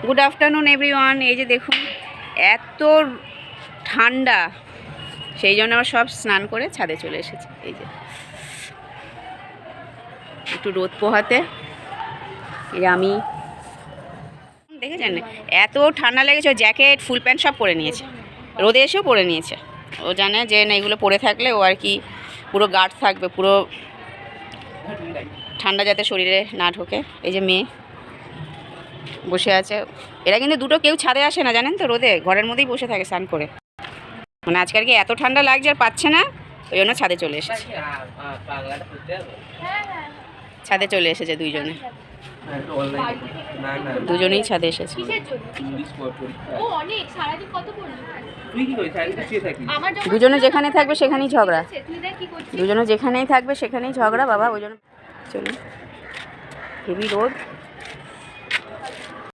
Good afternoon everyone. এই যে দেখুন এত ঠান্ডা, সেই জন্য আমরা সব স্নান করে ছাদে চলে এসেছি। এই যে একটু রোদ পোহাতে। এই যে আমি দেখেছেন এত ঠান্ডা লেগেছে, জ্যাকেট ফুল প্যান্ট সব পরে নিয়েছে, রোদে এসেও পরে নিয়েছে। ও জানে যে না এগুলো পরে থাকলে ও আর কি পুরো গার্ড থাকবে, পুরো ঠান্ডা যাতে শরীরে না ঢোকে। এই যে মেয়ে বসে আছে, এরা কিন্তু দুটো কেউ ছাদে আসে না জানেন তো, রোদে ঘরের মধ্যেই বসে থাকে স্নান করে। মানে আজকে আর কি এত ঠান্ডা লাগছে আর পাচ্ছে না, ওই জন্য ছাদে চলে এসেছে। ছাদে চলে এসেছে দুজনেই ছাদে এসেছে। দুজনে যেখানে থাকবে সেখানেই ঝগড়া, দুজনে যেখানেই থাকবে সেখানেই ঝগড়া বাবা। ওই জন্য চলুন, হেভি রোদ।